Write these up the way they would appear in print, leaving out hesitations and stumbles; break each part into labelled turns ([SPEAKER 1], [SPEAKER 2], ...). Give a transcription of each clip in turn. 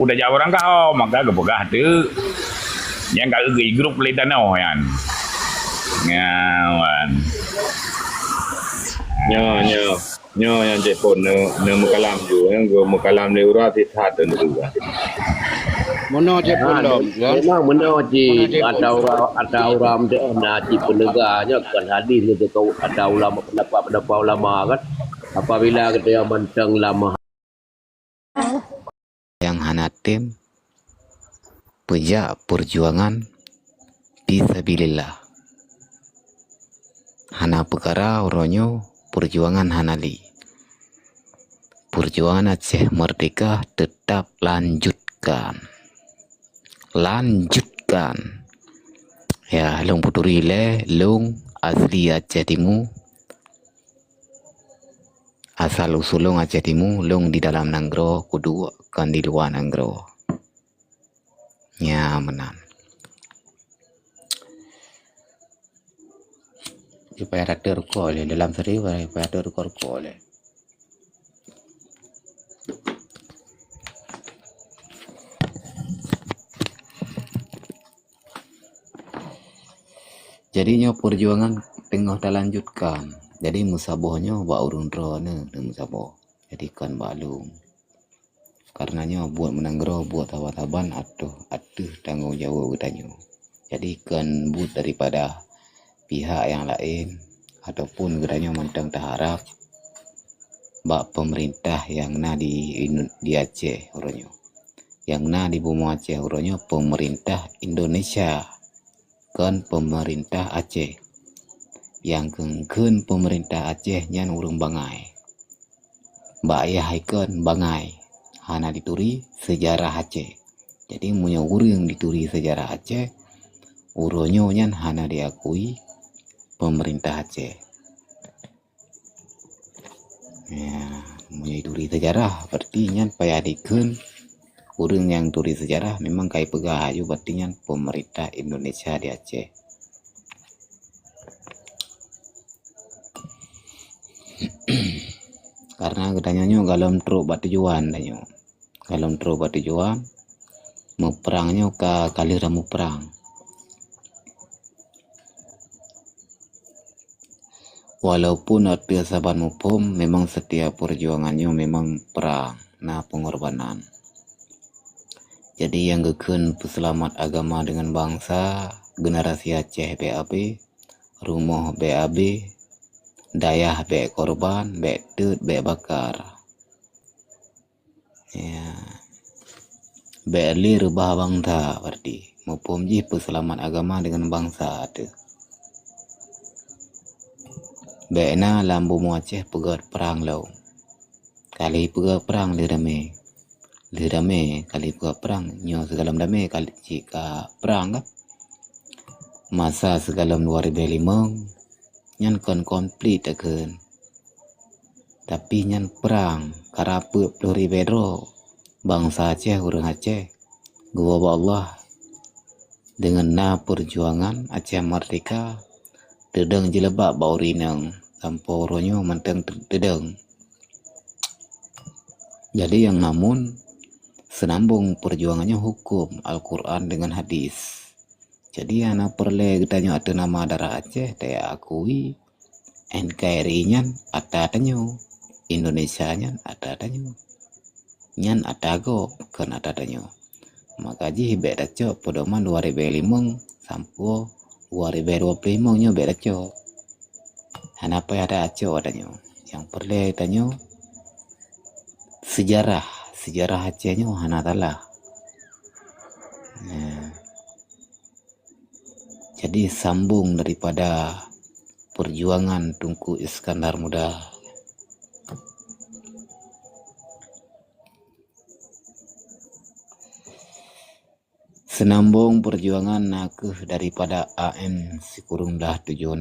[SPEAKER 1] udah jauh orang kau maka gepegah tu yang kat grup le tanah kan ngawan
[SPEAKER 2] nyo yang Jepun ne mukalam ju yang go mukalam le ura ti that tu juga
[SPEAKER 3] Mono je pun dom.
[SPEAKER 4] Memang benar ji ada orang naji penegaknya kan hadir kita kau ada ulama pendapat ulama kan apabila kita mentang lama
[SPEAKER 5] yang hanatim pejak perjuangan fisabilillah hana perkara oronyo perjuangan hanali perjuangan Aceh merdeka tetap lanjutkan ya long puturi le long asli Aceh Timur asal usulung Aceh Timur long di dalam Nanggro kudu kan di luar Nanggro ya menan supaya ada rekor le dalam seri supaya ada rekor le jadinya perjuangan tengah dah lanjutkan jadi musabohnya buat urun drone musaboh jadikan balung karenanya buat menanggro buat tabat-taban atuh tanggung jawab bertanya jadikan but daripada pihak yang lain ataupun geranya mentang terharap bak pemerintah yang na di Aceh uronyo yang na di Bumi Aceh uronyo pemerintah Indonesia kan pemerintah Aceh yang kengken pemerintah Aceh nyan urung bangai mbak ayah ikon bangai hana dituri sejarah Aceh jadi punya urang dituri sejarah Aceh uronyo nyan hana diakui pemerintah Aceh ya punya turi sejarah berarti nyan payadikan urang yang turi sejarah memang kai pegah ayu berarti nyan pemerintah Indonesia di Aceh karena katanya galom truk batujuan danyo galom truk batujuan mau perangnya ke kali ramu perang walaupun ada saban mupum memang setiap perjuangannya memang perang nah pengorbanan jadi yang geken peselamat agama dengan bangsa generasi Aceh BAB rumah BAB dayah be korban be tut be bakar ya be lir bah bangsa berarti mupum ji peselamat agama dengan bangsa tu be na lambu Aceh pegat perang lau kali pegat perang lirame kali pegat perang nyo segalam dame kali jika perang kan masa segalam 2005 nyan kon konflik akan tapi nyan perang karape peluri bedro bangsa Aceh urang Aceh gua Allah dengan na perjuangan Aceh merdeka tedeng jelebak baurinang sampo ronyo menteng tedeng jadi yang namun senambung perjuangannya hukum Al-Quran dengan hadis jadi anak perle katanya ada nama darah Aceh saya akui NKRI nyan ada tanyo Indonesia nyan ada tanyo nyan ada go kan ada tanyo maka ji beda cok pedoman 2005 sampai 2025 nyo beda cok kenapa ada cok adanya yang perle tanyo sejarah Aceh nyo hana talah jadi sambung daripada perjuangan Tunku Iskandar Muda senambung perjuangan nakeh daripada AM Sikurung dah 76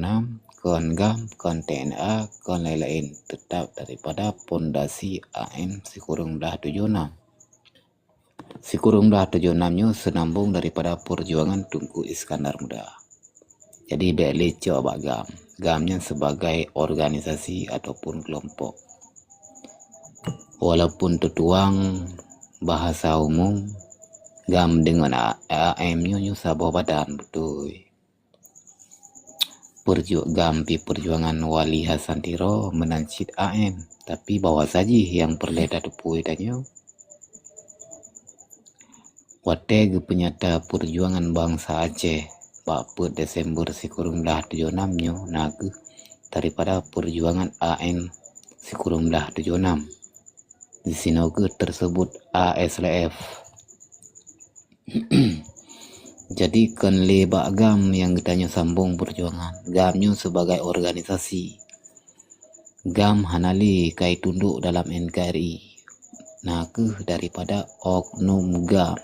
[SPEAKER 5] kon GAM kon TNA kon lain-lain tetap daripada pondasi AM Sikurung dah 76 Sikurung dah 76 nyo senambung daripada perjuangan Tunku Iskandar Muda jadi beli coba GAMnya sebagai organisasi ataupun kelompok walaupun tertuang bahasa umum gam dengan AM nyo Sabah badan betul. Perjuangan Wali Hasantiro menancit AM, tapi bawa saja yang perleda tepui tanyo. Wateg penyata perjuangan bangsa Aceh 4 Desember Sikurumlah 76 nyo naga daripada perjuangan AM Sikurumlah 76. Di sini tersebut ASLF. Jadi kan lebak GAM yang ditanya sambung perjuangan. GAMnya sebagai organisasi. GAM hanali kai tunduk dalam NKRI. Naga daripada oknum GAM.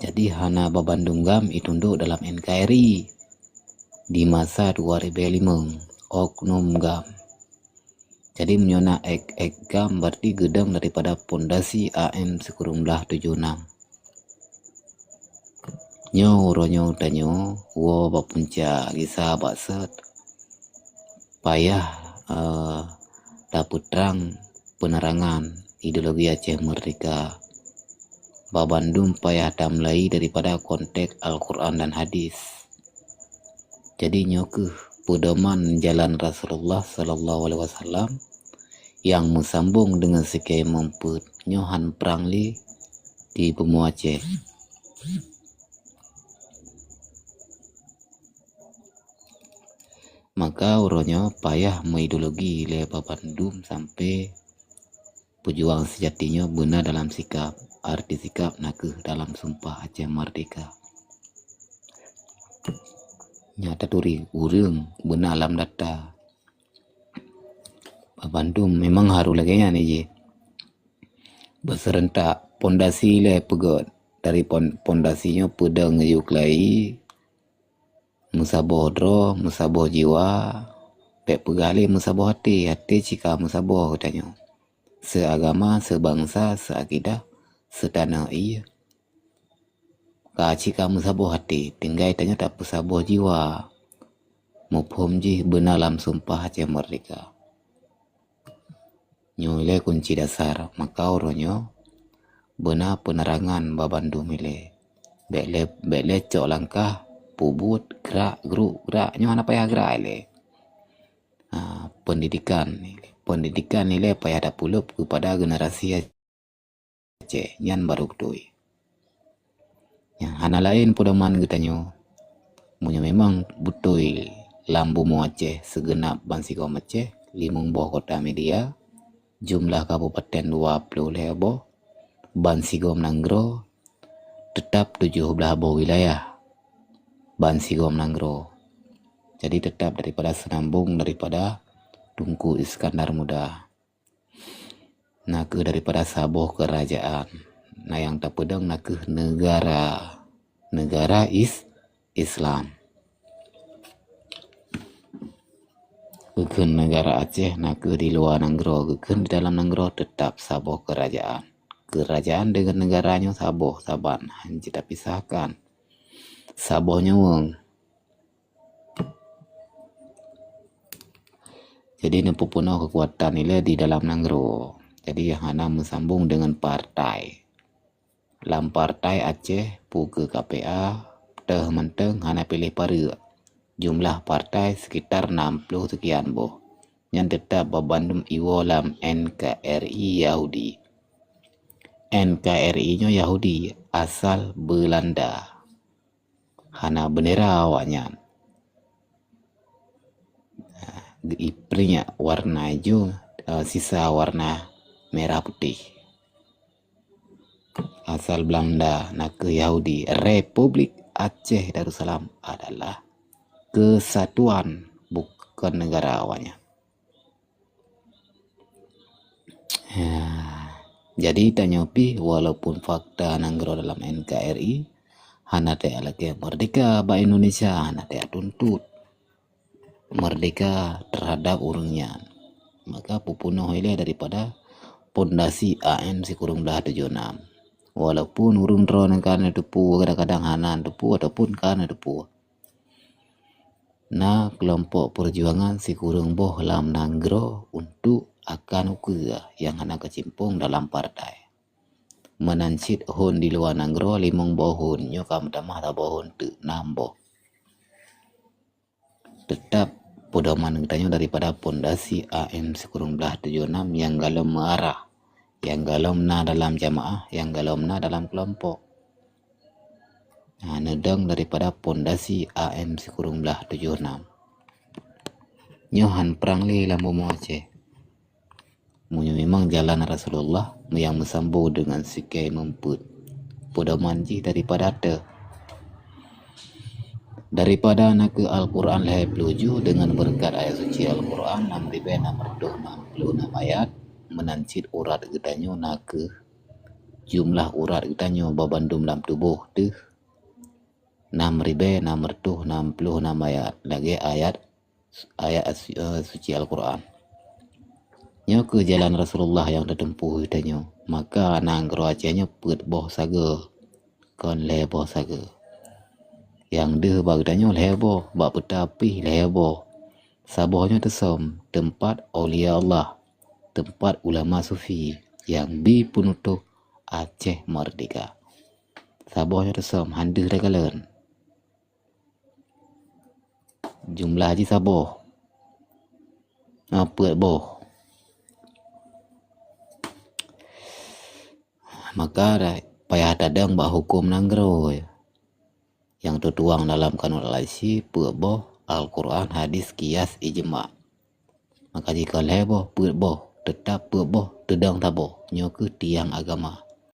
[SPEAKER 5] Jadi hana babandung GAM itunduk dalam NKRI di masa 2005. Oknum GAM. Jadi menyona ek GAM berarti gedang daripada pondasi AM Sikurumlah 76. Nyo ronyo tanyo wo bapunca kisah baset payah dapet terang penerangan ideologi Aceh Merdeka. Babandum payah damlai daripada konteks Al-Quran dan hadis. Jadi nyo ke pedoman jalan Rasulullah Sallallahu Alaihi Wasallam yang mesambung dengan sekian memput nyohan perang li di Bumi Aceh. Maka uronyo payah mengideologi le babandum sampai pejuang sejatinya benar dalam sikap, arti sikap naga dalam sumpah Aceh Merdeka. Nyata turi urang benar alam data. Babandum memang haru lagi nih je. Berserentak pondasi le pegot dari pondasinya pedang yuklai musaboh dro, musaboh jiwa, pek pegali musaboh hati cika musaboh katanya. Seagama, sebangsa, seakidah, setanah iya. Ka cika musaboh hati, tinggai tanya tak musaboh jiwa. Mufhum ji benar dalam sumpah Aceh Merdeka. Nyule kunci dasar, maka uronyo benar penerangan babandum ile. Bekle cok langkah pubut gerak geraknya apa ya gerak ile. Pendidikan nilai payah ada pulup kepada generasi Aceh yang baru ketui. Yang hana lain pedoman getanyo punya memang betul lambu mo Aceh segenap bansikom Aceh 5 buah kota media jumlah kabupaten 20 lebo bansigom Nanggro tetap 17 buah wilayah Bansigom Nanggro. Jadi tetap daripada senambung daripada Tunku Iskandar Muda. Nah ke daripada Saboh kerajaan. Nah yang tak pedang nak ke negara Islam. Keken negara Aceh nak ke di luar Nanggro. Keken di dalam Nanggro tetap Saboh kerajaan. Kerajaan dengan negaranya Saboh Saban. Hanya kita pisahkan. Sabohnya wong. Jadi nempu penuh kekuatan nilai di dalam Nanggro. Jadi yang hana mesambung dengan partai. Dalam partai Aceh puke KPA teh menteng hana pilih para. Jumlah partai sekitar 60 sekian boh. Yang tetap babandum iwo lam NKRI Yahudi. NKRI-nya Yahudi asal Belanda. Hana bendera awaknya. Iprinya warna hijau, sisa warna merah putih. Asal Belanda, nak ke Yahudi. Republik Aceh Darussalam adalah kesatuan, bukan negara awaknya. Jadi tanyopi walaupun fakta Nanggro dalam NKRI hana te lagi merdeka ba Indonesia, hana te tuntut merdeka terhadap urangnya. Maka pupunuh ile daripada pondasi AM Sikurumlah 76. Walaupun urung drone karena depu kadang-kadang hana depu ataupun karena depu. Nah kelompok perjuangan Sikurung boh lam Nanggro untuk akan ukur yang hana kecimpung dalam partai. menancit hon di luar nanggro limong bohon nyo kam tamah ta bohon tu nambo tetap pedoman kita daripada pondasi AM 1976 yang galom mengarah, yang galomna dalam jamaah, yang galomna dalam kelompok. Nah, nedang daripada pondasi AM 1976. Nyohan perang li lambu mo Aceh. Munyo memang jalan Rasulullah yang mensambu dengan sikai memput. Pedoman ji daripada ada. Daripada nak ke Al-Quran lahir peluju dengan berkat ayat suci Al-Quran 6.666 ayat menancit urat getanyo nak ke jumlah urat getanyo babandum dalam tubuh tu 6.666 ayat lagi ayat suci Al-Quran nyo ke jalan Rasulullah yang ditempuh getanyo maka nang Acehnya put boh saga kon le boh saga yang dia bagdanya lehebo bak petapi lehebo sabohnya tesom tempat aulia Allah tempat ulama sufi yang bi penutup Aceh merdeka sabohnya tesom handu regalen jumlah haji saboh apa boh maka dah payah dadang bak hukum nanggro yang tertuang dalam kanun al-Aisy boh Al-Quran, hadis, kias, ijma. Maka jika leboh, boh tetap boh tedang taboh nyo ke tiang agama.